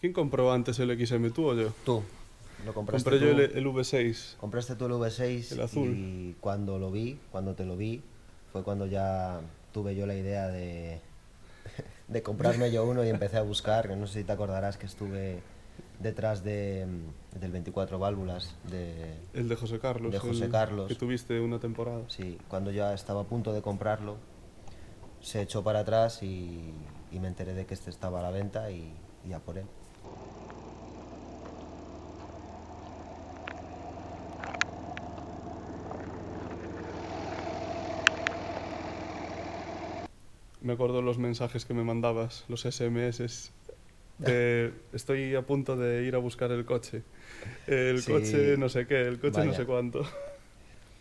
¿Quién compró antes el XM, tú o yo? Tú, lo compraste Compré yo tú. el V6, Compraste tú el V6 el azul. y cuando te lo vi, fue cuando ya tuve yo la idea de comprarme yo uno y empecé a buscar. No sé si te acordarás que estuve detrás del 24 válvulas El de José de Carlos, José el que Carlos. tuviste una temporada. Sí, cuando ya estaba a punto de comprarlo, se echó para atrás y me enteré de que este estaba a la venta y a por él. Me acuerdo los mensajes que me mandabas, los SMS, de estoy a punto de ir a buscar el coche. El coche Sí, no sé qué, el coche no sé vaya. cuánto.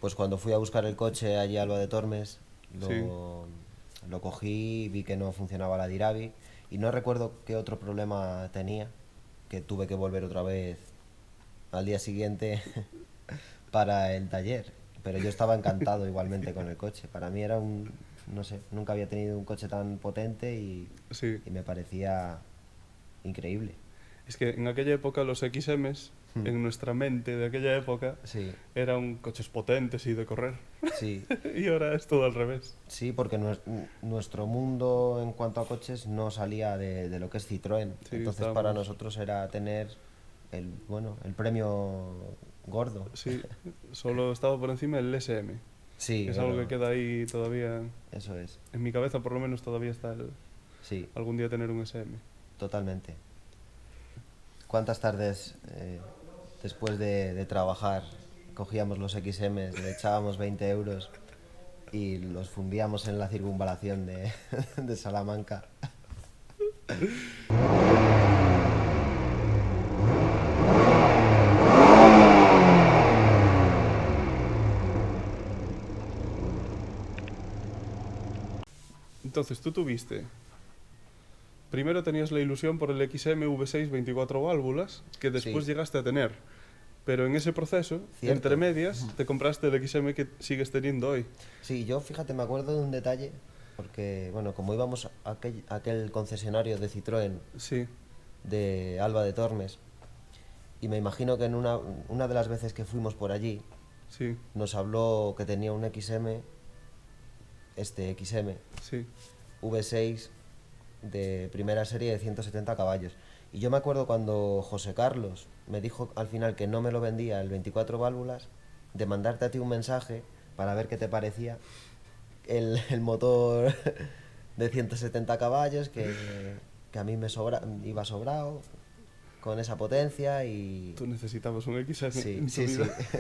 Pues cuando fui a buscar el coche allí a Alba de Tormes, Sí, lo cogí, vi que no funcionaba la Diravi y no recuerdo qué otro problema tenía, que tuve que volver otra vez al día siguiente para el taller. Pero yo estaba encantado igualmente con el coche. Para mí era no sé, nunca había tenido un coche tan potente sí. y me parecía increíble. Es que en aquella época los XMs, en nuestra mente de aquella época, Sí, eran coches potentes y de correr. sí, Y ahora es todo al revés. sí, porque nuestro mundo en cuanto a coches no salía de lo que es Citroën. Sí, Entonces para estábamos. nosotros era tener el premio gordo. Sí, solo estaba por encima el SM, Sí, que es algo que pero queda ahí todavía. eso es. En mi cabeza, por lo menos, todavía está Sí, algún día tener un SM. totalmente. ¿Cuántas tardes después de trabajar cogíamos los XMs, le echábamos 20 euros y los fundíamos en la circunvalación de Salamanca? Entonces, tú tuviste. Primero tenías la ilusión por el XM V6 24 válvulas, que después Sí, llegaste a tener. Pero en ese proceso, entre cierto. medias, te compraste el XM que sigues teniendo hoy. Sí, yo fíjate, me acuerdo de un detalle, porque bueno, como íbamos a aquel concesionario de Citroën Sí, de Alba de Tormes, y me imagino que en una de las veces que fuimos por allí, sí, nos habló que tenía un XM, este XM sí. V6 de primera serie de 170 caballos. Y yo me acuerdo cuando José Carlos me dijo al final que no me lo vendía el 24 válvulas, de mandarte a ti un mensaje para ver qué te parecía el motor de 170 caballos que a mí iba sobrado con esa potencia Tú necesitabas un XM sí, en tu sí, vida. sí.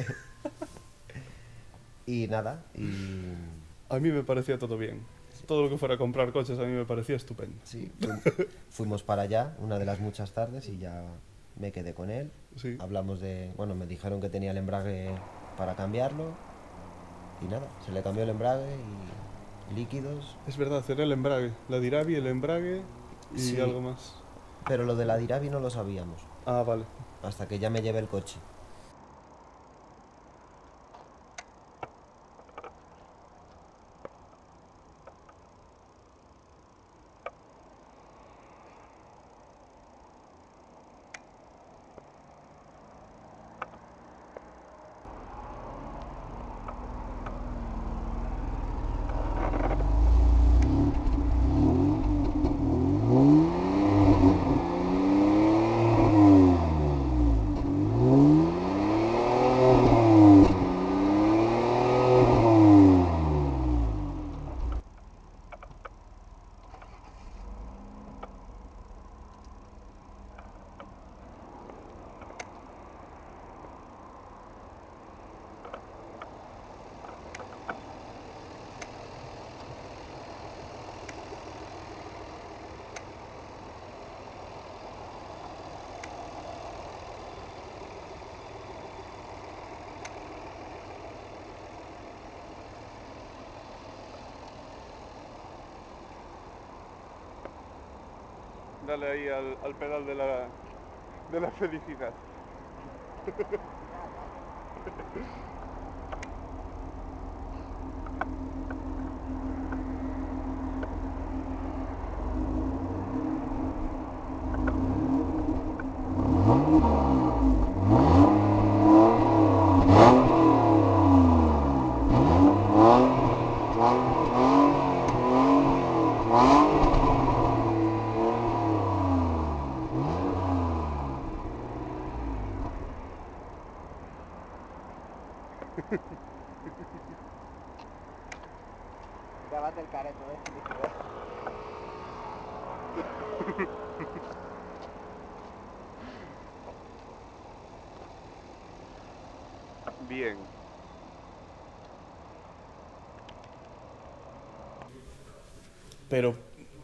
Y nada, y A mí me parecía todo bien. Todo lo que fuera a comprar coches a mí me parecía estupendo. sí, fuimos para allá una de las muchas tardes y ya me quedé con él. Sí. Hablamos bueno, me dijeron que tenía el embrague para cambiarlo y nada, se le cambió el embrague y líquidos. Es verdad, era el embrague. La Diravi, el embrague y Sí, algo más. pero lo de la Diravi no lo sabíamos Ah, vale. hasta que ya me llevé el coche. Dale ahí al pedal de la felicidad. Grábate el careto, Bien. Pero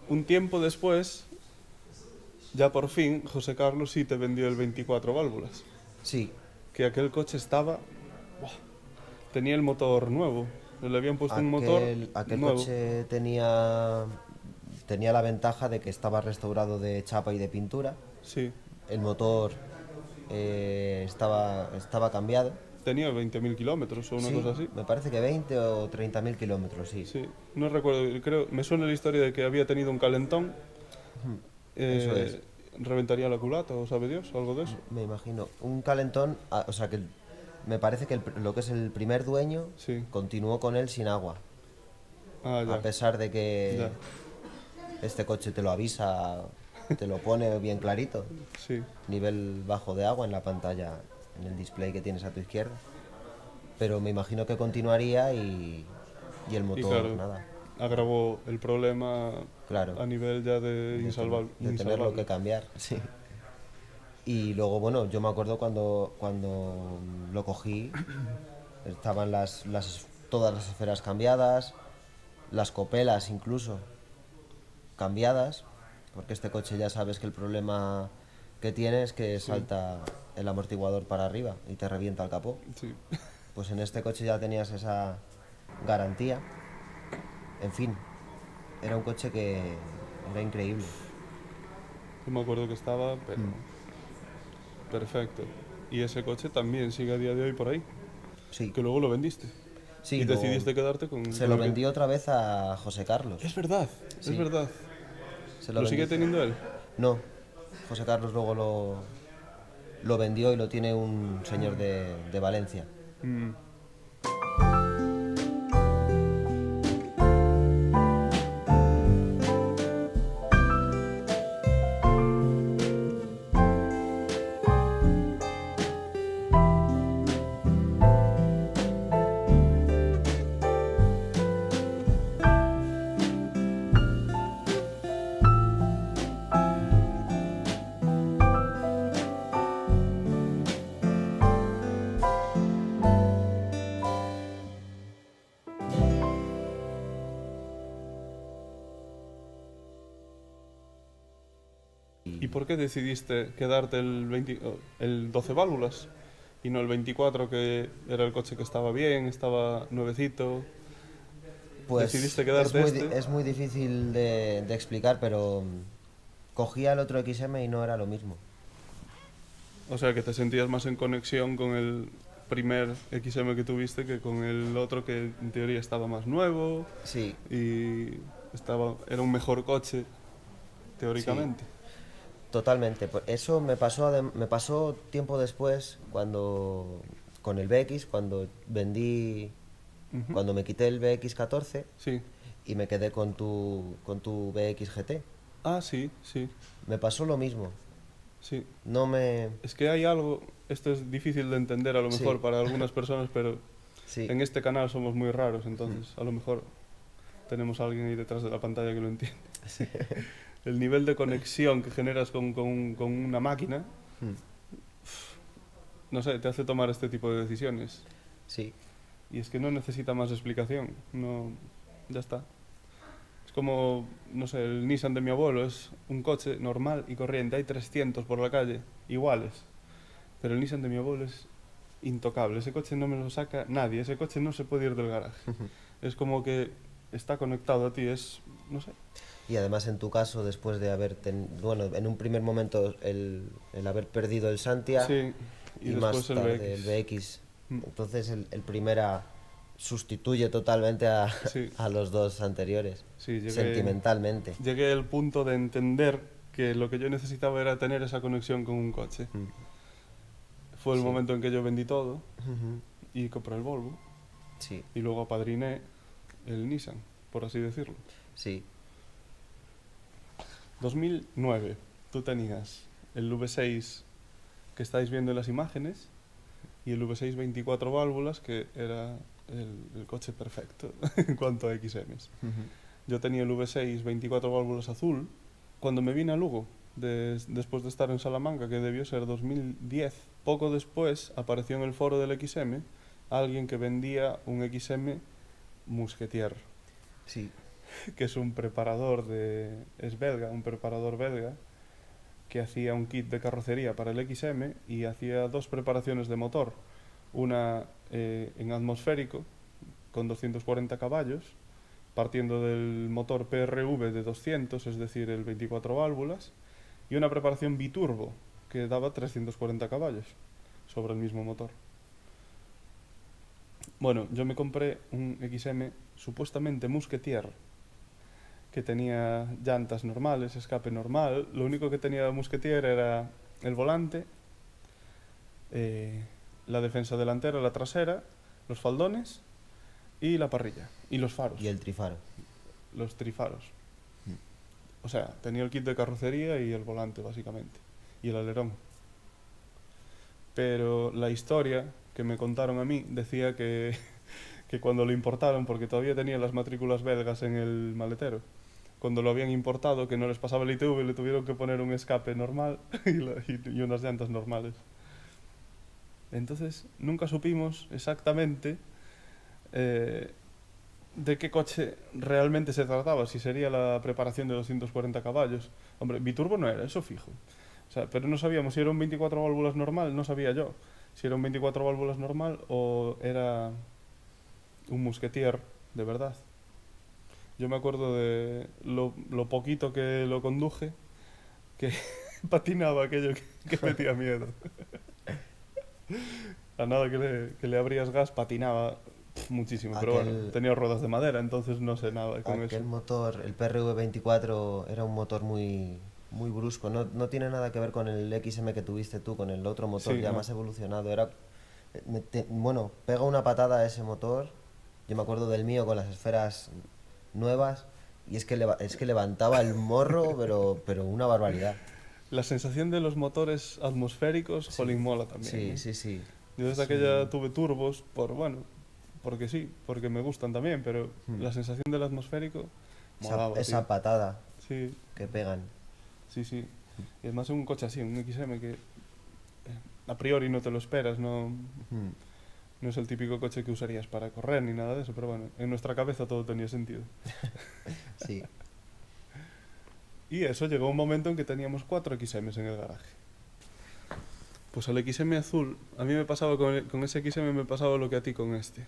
un tiempo después, ya por fin, José Carlos sí te vendió el 24 válvulas. Sí, Que aquel coche estaba... ¡buah! Tenía el motor nuevo. Le habían puesto un motor aquel nuevo. coche tenía la ventaja de que estaba restaurado de chapa y de pintura. Sí. El motor estaba cambiado. Tenía 20.000 kilómetros o una cosa así. Me parece que 20 o 30.000 kilómetros, sí. Sí. No recuerdo, creo... Me suena la historia de que había tenido un calentón. Eso es. Reventaría la culata, o sabe Dios, algo de eso. Me imagino. Un calentón, o sea que me parece que lo que es el primer dueño Sí. continuó con él sin agua. Ah, ya. A pesar de que Ya. este coche te lo avisa, te lo pone bien clarito. Sí. Nivel bajo de agua en la pantalla, en el display que tienes a tu izquierda. Pero me imagino que continuaría y el Y motor, claro, nada. agravó el problema Claro. a nivel ya de insalvable. De tenerlo que cambiar, sí. Y luego, bueno, yo me acuerdo cuando lo cogí, estaban todas las esferas cambiadas, las copelas incluso cambiadas, porque este coche ya sabes que el problema que tiene es que salta el amortiguador para arriba y te revienta el capó. Sí. Pues en este coche ya tenías esa garantía. En fin, era un coche que era increíble. Yo me acuerdo que estaba, pero perfecto. Y ese coche también sigue a día de hoy por ahí, Sí, que luego lo vendiste. sí, Y decidiste quedarte con... se con lo el que- vendí otra vez a José Carlos. Es verdad, Sí. es verdad. Se ¿Lo sigue vendí. teniendo él? No, José Carlos luego lo vendió y lo tiene un señor de Valencia. Mm. ¿Y por qué decidiste quedarte el 12 válvulas y no el 24, que era el coche que estaba bien, estaba nuevecito? Pues Decidiste quedarte es muy difícil de explicar, pero cogía el otro XM y no era lo mismo. O sea, que te sentías más en conexión con el primer XM que tuviste que con el otro, que en teoría estaba más nuevo Sí, y era un mejor coche, teóricamente. totalmente. Eso me pasó tiempo después, con el BX, Ujú. cuando me quité el BX14 Sí. y me quedé con tu BX GT. Ah, sí, sí, Me pasó lo mismo. sí. No me... Es que hay algo, esto es difícil de entender a lo mejor Sí. para algunas personas, pero Sí, en este canal somos muy raros, entonces a lo mejor tenemos a alguien ahí detrás de la pantalla que lo entiende. El nivel de conexión que generas con una máquina, no sé, te hace tomar este tipo de decisiones. sí, Y es que no necesita más explicación, no, ya está. Es como, no sé, el Nissan de mi abuelo es un coche normal y corriente, hay 300 por la calle, iguales. Pero el Nissan de mi abuelo es intocable, ese coche no me lo saca nadie, ese coche no se puede ir del garaje. Es como que está conectado a ti, es, no sé. y además en tu caso, después de bueno, en un primer momento el haber perdido el Santia Sí, y y después más el tarde BX. el BX, Mm. entonces el Primera sustituye totalmente Sí, a los dos anteriores, sí, sentimentalmente. llegué al punto de entender que lo que yo necesitaba era tener esa conexión con un coche. Fue el Sí. momento en que yo vendí todo Ujú. y compré el Volvo. Sí, Y luego apadriné el Nissan, por así decirlo. Sí, 2009, tú tenías el V6 que estáis viendo en las imágenes y el V6 24 válvulas, que era el coche perfecto en cuanto a XMs. Yo tenía el V6 24 válvulas azul. Cuando me vine a Lugo, después de estar en Salamanca, que debió ser 2010, poco después apareció en el foro del XM alguien que vendía un XM Musquetier, sí. que es un preparador es belga, un preparador belga, que hacía un kit de carrocería para el XM y hacía dos preparaciones de motor. Una en atmosférico, con 240 caballos, partiendo del motor PRV de 200, es decir, el 24 válvulas, y una preparación biturbo, que daba 340 caballos, sobre el mismo motor. Bueno, yo me compré un XM supuestamente Musquetier, que tenía llantas normales, escape normal. Lo único que tenía Musquetier era el volante, la defensa delantera, la trasera, los faldones y la parrilla. Y los faros. Y el trifaro. Los trifaros. O sea, tenía el kit de carrocería y el volante, básicamente. Y el alerón. Pero la historia que me contaron a mí decía que cuando lo importaron, porque todavía tenía las matrículas belgas en el maletero, cuando lo habían importado, que no les pasaba el ITV, le tuvieron que poner un escape normal y unas llantas normales. Entonces, nunca supimos exactamente de qué coche realmente se trataba, si sería la preparación de 240 caballos. Hombre, biturbo no era, eso fijo. O sea, pero no sabíamos si era un 24 válvulas normal, no sabía yo si era un 24 válvulas normal o era un Musquetier de verdad. Yo me acuerdo de lo poquito que lo conduje, que patinaba aquello que metía miedo. A nada que le abrías gas, patinaba muchísimo. Pero bueno, tenía ruedas de madera, entonces no sé nada con eso. Aquel motor, el PRV 24, era un motor muy, muy brusco. No tiene nada que ver con el XM que tuviste tú, con el otro motor Sí, ya no. más evolucionado. Bueno, pega una patada a ese motor. Yo me acuerdo del mío con las esferas nuevas y es que levantaba el morro, pero una barbaridad. La sensación de los motores atmosféricos, Sí, jolín, mola también, sí, ¿eh? sí, sí. Yo desde Es aquella tuve turbos, porque sí, porque me gustan también, pero Hmm. la sensación del atmosférico esa, molaba, tío. esa patada Sí, que pegan. sí, sí. Y además un coche así, un XM que a priori no te lo esperas, no, Hmm. no es el típico coche que usarías para correr ni nada de eso, pero bueno, en nuestra cabeza todo tenía sentido. Sí, Y eso, llegó un momento en que teníamos 4 XMs en el garaje. Pues al XM azul, a mí me pasaba con ese XM me pasaba lo que a ti con este.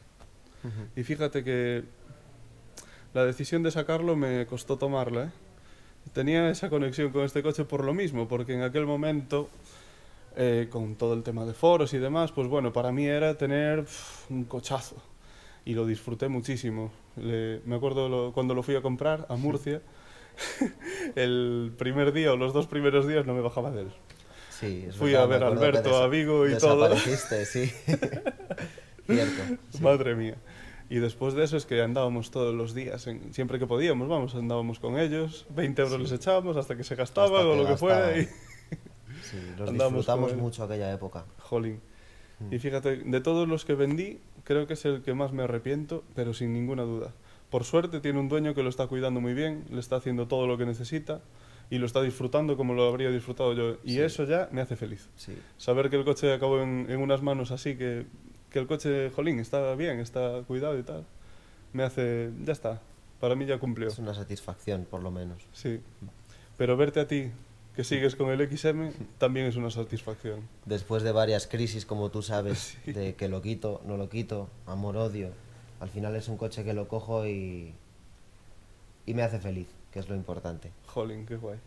Y fíjate que la decisión de sacarlo me costó tomarla, ¿eh? Tenía esa conexión con este coche por lo mismo, porque en aquel momento, con todo el tema de foros y demás, pues bueno, para mí era tener un cochazo. Y lo disfruté muchísimo. Me acuerdo cuando lo fui a comprar a Murcia, el primer día o los 2 primeros días no me bajaba de él. sí, es Fui a verdad, me ver a acuerdo que Alberto, a Vigo y todo. desapareciste, sí. Cierto, sí. Madre mía. Y después de eso es que andábamos todos los días, siempre que podíamos, vamos, andábamos con ellos, 20 euros les Sí. echábamos hasta que se gastaban Hasta o que lo que fuera gastaban. y Sí, los andábamos con disfrutamos ellos. mucho aquella época. Jolín. Mm. Y fíjate, de todos los que vendí, creo que es el que más me arrepiento, pero sin ninguna duda. Por suerte tiene un dueño que lo está cuidando muy bien, le está haciendo todo lo que necesita y lo está disfrutando como lo habría disfrutado yo. Y Sí. eso ya me hace feliz. Sí, Saber que el coche acabó en unas manos así, que el coche, jolín, está bien, está cuidado y tal, me hace, ya está, para mí ya cumplió. es una satisfacción, por lo menos. Sí. Pero verte a ti, que sigues con el XM, también es una satisfacción. Después de varias crisis, como tú sabes, Sí. de que lo quito, no lo quito, amor-odio, al final es un coche que lo cojo y me hace feliz, que es lo importante. Jolín, qué guay.